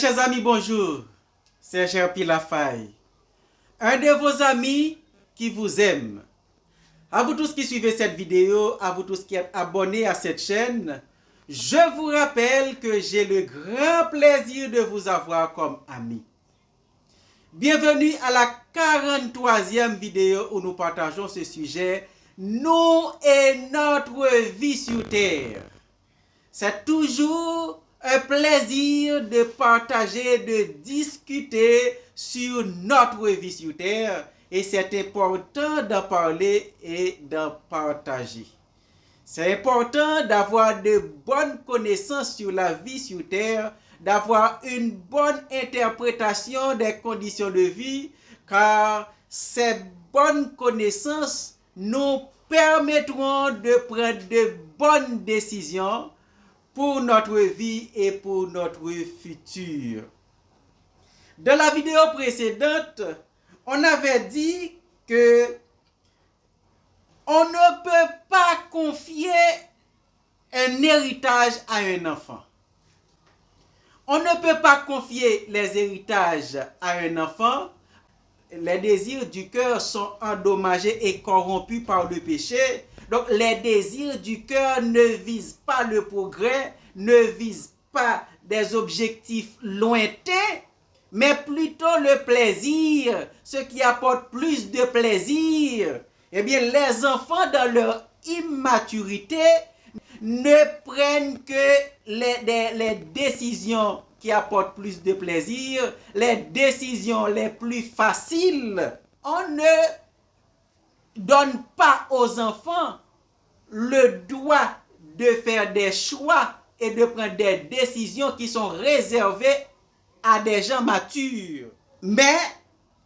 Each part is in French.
Chers amis, bonjour. C'est Gerpi Lafaille, un de vos amis qui vous aime. À vous tous qui suivez cette vidéo, à vous tous qui êtes abonnés à cette chaîne, je vous rappelle que j'ai le grand plaisir de vous avoir comme ami. Bienvenue à la 43e vidéo où nous partageons ce sujet, nous et notre vie sur Terre. C'est toujours un plaisir de partager, de discuter sur notre vie sur Terre et c'est important d'en parler et d'en partager. C'est important d'avoir de bonnes connaissances sur la vie sur Terre, d'avoir une bonne interprétation des conditions de vie, car ces bonnes connaissances nous permettront de prendre de bonnes décisions pour notre vie et pour notre futur. Dans la vidéo précédente, on avait dit que on ne peut pas confier un héritage à un enfant. On ne peut pas confier les héritages à un enfant. Les désirs du cœur sont endommagés et corrompus par le péché. Donc les désirs du cœur ne visent pas le progrès, ne visent pas des objectifs lointains, mais plutôt le plaisir, ce qui apporte plus de plaisir. Eh bien, les enfants dans leur immaturité ne prennent que les décisions qui apportent plus de plaisir, les décisions les plus faciles. On ne donne pas aux enfants le droit de faire des choix et de prendre des décisions qui sont réservées à des gens matures. Mais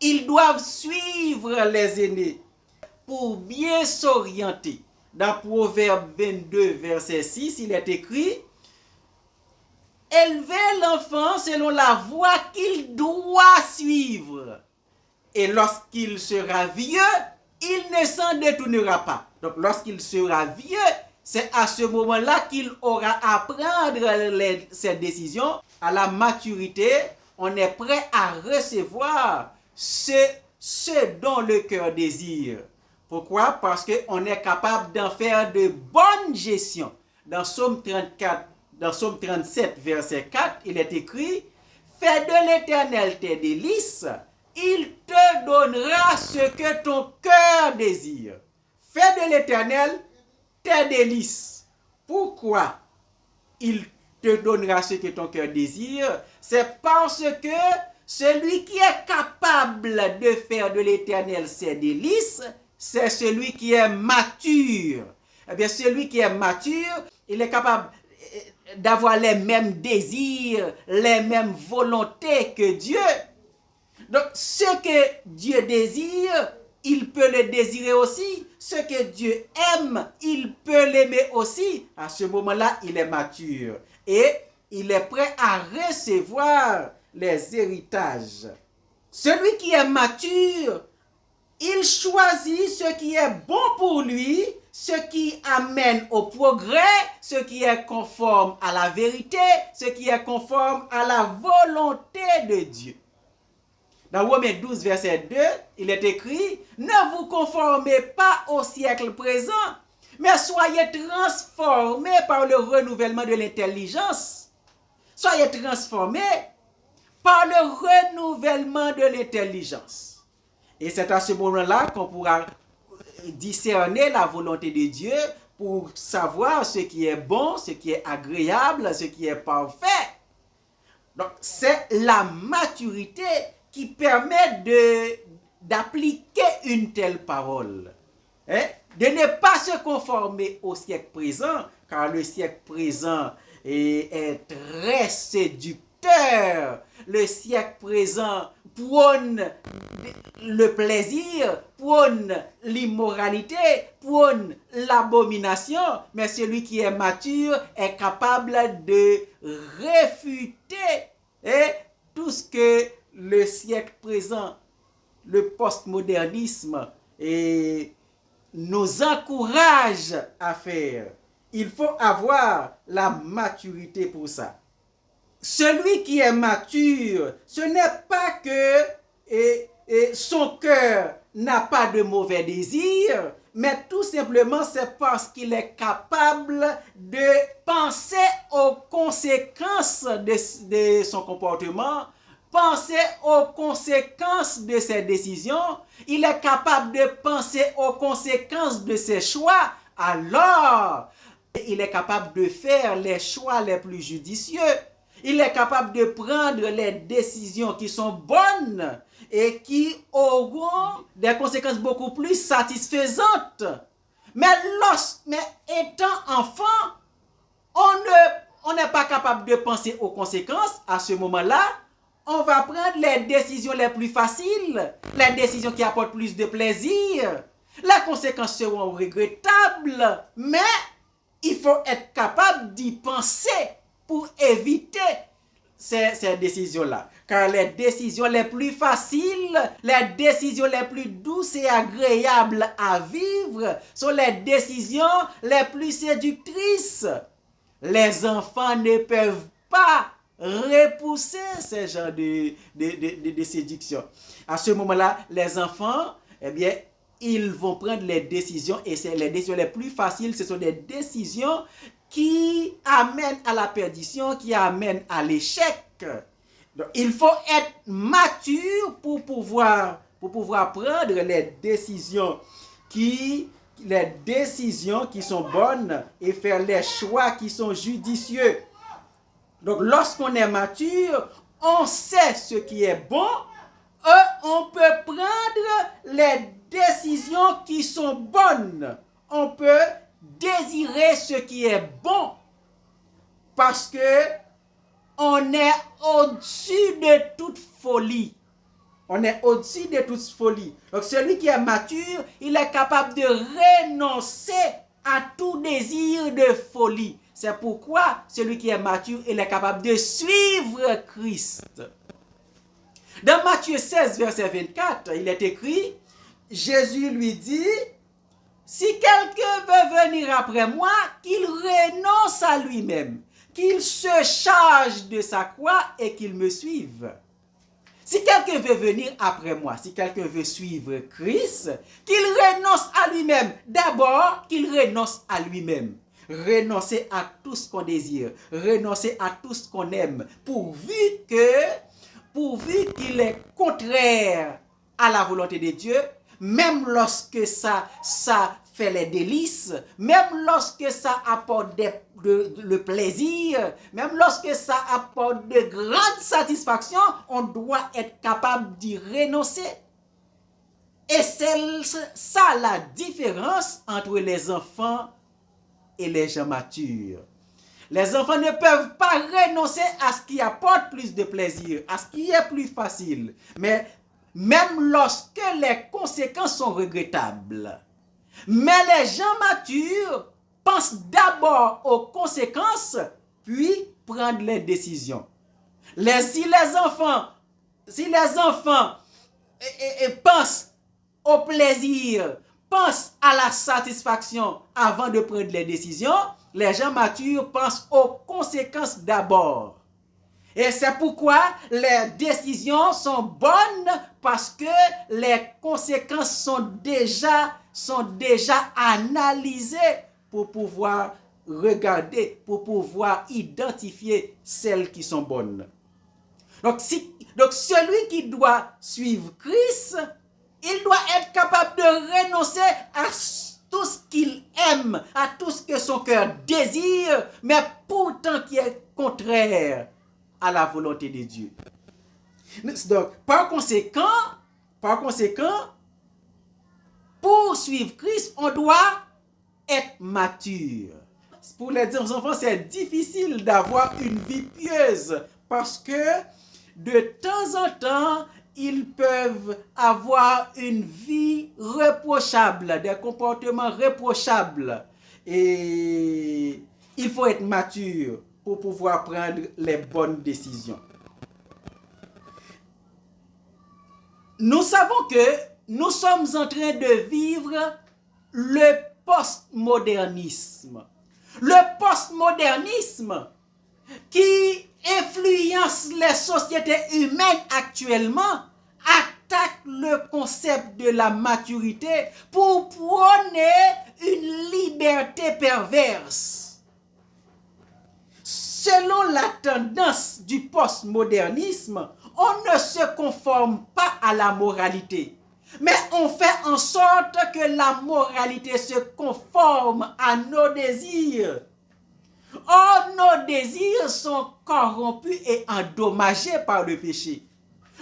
ils doivent suivre les aînés pour bien s'orienter. Dans Proverbe 22, verset 6, il est écrit: élevez l'enfant selon la voie qu'il doit suivre. Et lorsqu'il sera vieux, il ne s'en détournera pas. Donc lorsqu'il sera vieux, c'est à ce moment-là qu'il aura à prendre ses décisions. À la maturité, on est prêt à recevoir ce dont le cœur désire. Pourquoi? Parce qu'on est capable d'en faire de bonnes gestions. Dans Psaume 37, verset 4, il est écrit: fais de l'Éternel tes délices, il te donnera ce que ton cœur désire. Fais de l'Éternel tes délices. Pourquoi il te donnera ce que ton cœur désire? C'est parce que celui qui est capable de faire de l'Éternel ses délices, c'est celui qui est mature. Eh bien, celui qui est mature, il est capable d'avoir les mêmes désirs, les mêmes volontés que Dieu. Donc, ce que Dieu désire, il peut le désirer aussi. Ce que Dieu aime, il peut l'aimer aussi. À ce moment-là, il est mature. Et il est prêt à recevoir les héritages. Celui qui est mature, il choisit ce qui est bon pour lui, ce qui amène au progrès, ce qui est conforme à la vérité, ce qui est conforme à la volonté de Dieu. Dans Romains 12, verset 2, il est écrit: ne vous conformez pas au siècle présent, mais soyez transformés par le renouvellement de l'intelligence. Soyez transformés par le renouvellement de l'intelligence. Et c'est à ce moment-là qu'on pourra discerner la volonté de Dieu pour savoir ce qui est bon, ce qui est agréable, ce qui est parfait. Donc, c'est la maturité qui permet d'appliquer une telle parole. De ne pas se conformer au siècle présent, car le siècle présent est très séducteur. Le siècle présent prône le plaisir, prône l'immoralité, prône l'abomination, mais celui qui est mature est capable de réfuter tout ce que le siècle présent, le postmodernisme nous encourage à faire. Il faut avoir la maturité pour ça. celui qui est mature, ce n'est pas que son cœur n'a pas de mauvais désirs, mais tout simplement c'est parce qu'il est capable de penser aux conséquences de son comportement, penser aux conséquences de ses décisions, il est capable de penser aux conséquences de ses choix, alors il est capable de faire les choix les plus judicieux. Il est capable de prendre les décisions qui sont bonnes et qui auront des conséquences beaucoup plus satisfaisantes. Mais étant enfant, on n'est pas capable de penser aux conséquences. À ce moment-là, on va prendre les décisions les plus faciles, les décisions qui apportent plus de plaisir. Les conséquences seront regrettables, mais il faut être capable d'y penser pour éviter ces décisions-là. Car les décisions les plus faciles, les décisions les plus douces et agréables à vivre sont les décisions les plus séductrices. Les enfants ne peuvent pas repousser ce genre de séduction. À ce moment-là, les enfants, eh bien, ils vont prendre les décisions et c'est les décisions les plus faciles, ce sont des décisions qui amènent à la perdition, qui amènent à l'échec. Donc, il faut être mature pour pouvoir prendre les décisions qui sont bonnes et faire les choix qui sont judicieux. Donc, lorsqu'on est mature, on sait ce qui est bon et on peut prendre les décisions qui sont bonnes. On peut désirer ce qui est bon parce que on est au-dessus de toute folie. On est au-dessus de toute folie. Donc celui qui est mature, il est capable de renoncer à tout désir de folie. C'est pourquoi celui qui est mature, il est capable de suivre Christ. Dans Matthieu 16, verset 24, il est écrit, Jésus lui dit, si quelqu'un veut venir après moi, qu'il renonce à lui-même, qu'il se charge de sa croix et qu'il me suive. Si quelqu'un veut venir après moi, si quelqu'un veut suivre Christ, qu'il renonce à lui-même. D'abord, qu'il renonce à lui-même. Renoncer à tout ce qu'on désire, renoncer à tout ce qu'on aime, pourvu qu'il est contraire à la volonté de Dieu, même lorsque ça fait les délices, même lorsque ça apporte le plaisir, même lorsque ça apporte de grandes satisfactions, on doit être capable d'y renoncer. Et c'est ça la différence entre les enfants et les gens matures. Les enfants ne peuvent pas renoncer à ce qui apporte plus de plaisir, à ce qui est plus facile. Mais même lorsque les conséquences sont regrettables. Mais les gens matures pensent d'abord aux conséquences, puis prennent les décisions. Si les enfants pensent au plaisir, pensent à la satisfaction avant de prendre les décisions, les gens matures pensent aux conséquences d'abord. Et c'est pourquoi les décisions sont bonnes parce que les conséquences sont déjà analysées pour pouvoir regarder, pour pouvoir identifier celles qui sont bonnes. Donc celui qui doit suivre Christ, il doit être capable de renoncer à tout ce qu'il aime, à tout ce que son cœur désire, mais pourtant qui est contraire à la volonté de Dieu. Donc, par conséquent, pour suivre Christ, on doit être mature. Pour les enfants, c'est difficile d'avoir une vie pieuse parce que de temps en temps, ils peuvent avoir une vie reprochable, des comportements reprochables. Et il faut être mature pour pouvoir prendre les bonnes décisions. Nous savons que nous sommes en train de vivre le postmodernisme. Le postmodernisme qui influence les sociétés humaines actuellement, attaque le concept de la maturité pour prôner une liberté perverse. Selon la tendance du postmodernisme, on ne se conforme pas à la moralité, mais on fait en sorte que la moralité se conforme à nos désirs. Or, nos désirs sont corrompus et endommagés par le péché.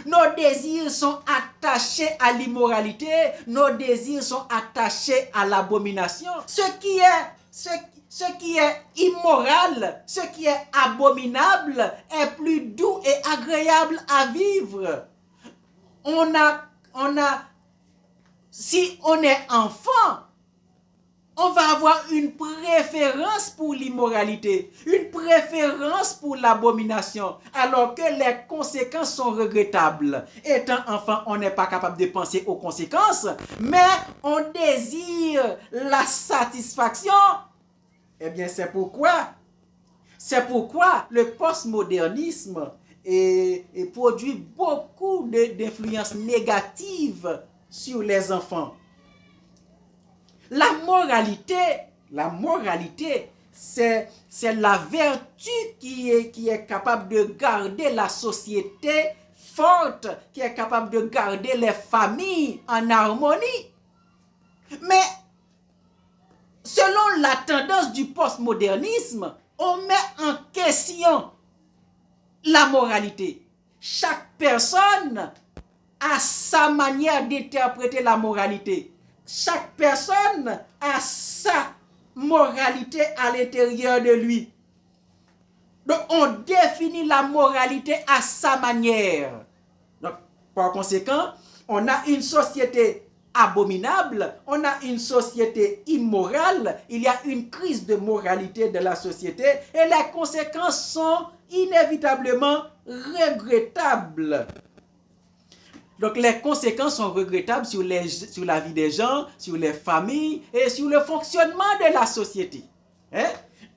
Nos désirs sont attachés à l'immoralité, nos désirs sont attachés à l'abomination. Ce qui est immoral, ce qui est abominable est plus doux et agréable à vivre. Si on est enfant, on va avoir une préférence pour l'immoralité, une préférence pour l'abomination, alors que les conséquences sont regrettables. Étant enfant, on n'est pas capable de penser aux conséquences, mais on désire la satisfaction. Eh bien, c'est pourquoi le postmodernisme produit beaucoup d'influences négatives sur les enfants. La moralité, c'est la vertu qui est capable de garder la société forte, qui est capable de garder les familles en harmonie. Mais selon la tendance du postmodernisme, on met en question la moralité. Chaque personne a sa manière d'interpréter la moralité. Chaque personne a sa moralité à l'intérieur de lui. Donc, on définit la moralité à sa manière. Donc, par conséquent, on a une société abominable, on a une société immorale, il y a une crise de moralité de la société et les conséquences sont inévitablement regrettables. Donc les conséquences sont regrettables sur la vie des gens, sur les familles et sur le fonctionnement de la société.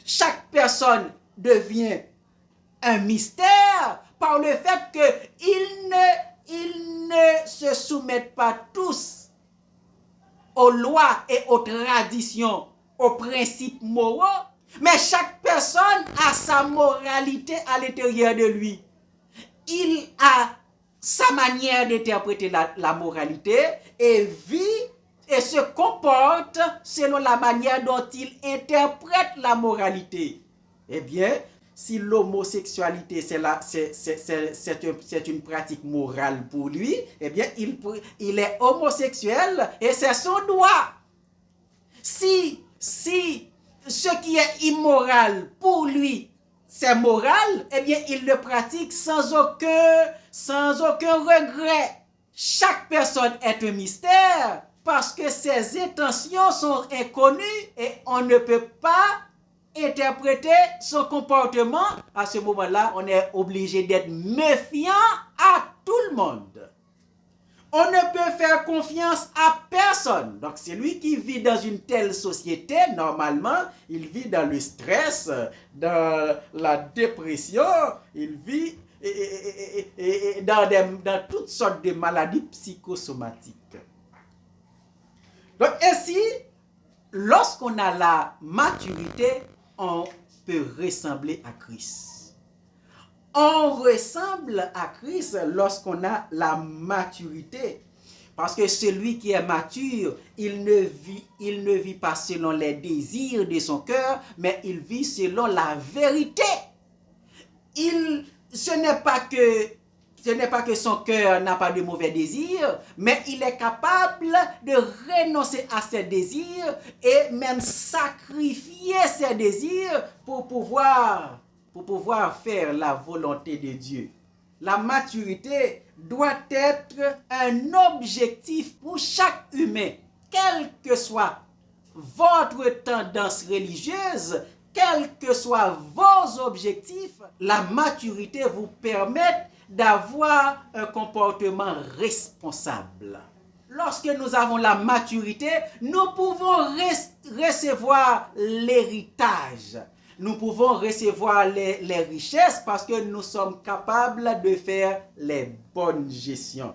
Chaque personne devient un mystère par le fait qu'ils ne se soumettent pas tous aux lois et aux traditions, aux principes moraux, mais chaque personne a sa moralité à l'intérieur de lui. Il a sa manière d'interpréter la moralité et vit et se comporte selon la manière dont il interprète la moralité. Eh bien, si l'homosexualité c'est une pratique morale pour lui, eh bien, il est homosexuel et c'est son droit. Si ce qui est immoral pour lui, c'est moral, eh bien, il le pratique sans aucun regret. Chaque personne est un mystère parce que ses intentions sont inconnues et on ne peut pas interpréter son comportement. À ce moment-là, on est obligé d'être méfiant à tout le monde. On ne peut faire confiance à personne. Donc, celui qui vit dans une telle société, normalement, il vit dans le stress, dans la dépression, il vit dans toutes sortes de maladies psychosomatiques. Donc, ainsi, lorsqu'on a la maturité, on peut ressembler à Christ. On ressemble à Christ lorsqu'on a la maturité. Parce que celui qui est mature, il ne vit pas selon les désirs de son cœur, mais il vit selon la vérité. Ce n'est pas que son cœur n'a pas de mauvais désirs, mais il est capable de renoncer à ses désirs et même sacrifier ses désirs pour pouvoir faire la volonté de Dieu. La maturité doit être un objectif pour chaque humain, quelle que soit votre tendance religieuse, quels que soient vos objectifs. La maturité vous permet d'avoir un comportement responsable. Lorsque nous avons la maturité, nous pouvons recevoir l'héritage. Nous pouvons recevoir les richesses parce que nous sommes capables de faire les bonnes gestions.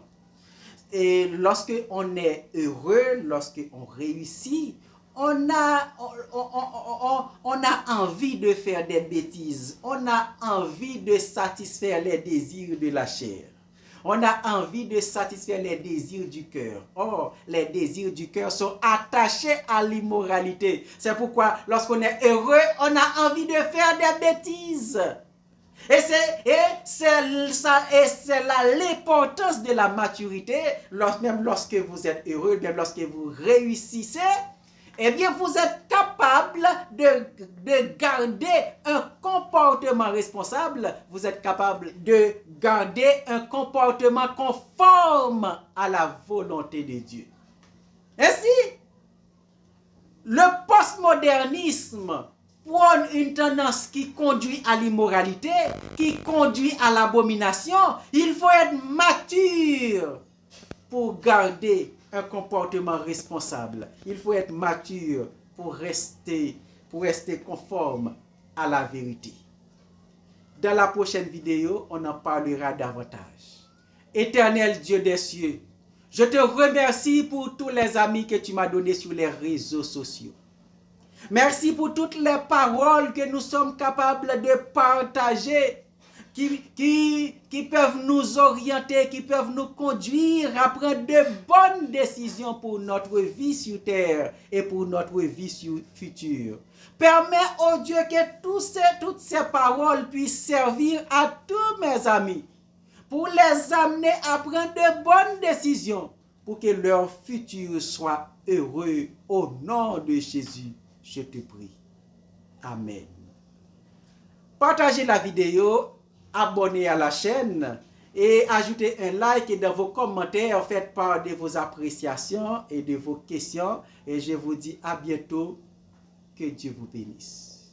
Et lorsque on est heureux, lorsque on réussit, on a envie de faire des bêtises. On a envie de satisfaire les désirs de la chair. On a envie de satisfaire les désirs du cœur. Or, les désirs du cœur sont attachés à l'immoralité. C'est pourquoi, lorsqu'on est heureux, on a envie de faire des bêtises. Et c'est là l'importance de la maturité. Même lorsque vous êtes heureux, même lorsque vous réussissez, eh bien, vous êtes capable de garder un comportement responsable. Vous êtes capable de garder un comportement conforme à la volonté de Dieu. Ainsi, le postmodernisme prône une tendance qui conduit à l'immoralité, qui conduit à l'abomination. Il faut être mature pour garder un comportement responsable. Il faut être mature pour rester conforme à la vérité. Dans la prochaine vidéo, on en parlera davantage. Éternel Dieu des cieux, je te remercie pour tous les amis que tu m'as donnés sur les réseaux sociaux. Merci pour toutes les paroles que nous sommes capables de partager, qui peuvent nous orienter, qui peuvent nous conduire à prendre de bonnes décisions pour notre vie sur terre et pour notre vie future. Permets, oh Dieu, que toutes ces paroles puissent servir à tous mes amis pour les amener à prendre de bonnes décisions pour que leur futur soit heureux. Au nom de Jésus, je te prie. Amen. Partagez la vidéo, abonnez à la chaîne et ajoutez un like, et dans vos commentaires, faites part de vos appréciations et de vos questions. Et je vous dis à bientôt. Que Dieu vous bénisse.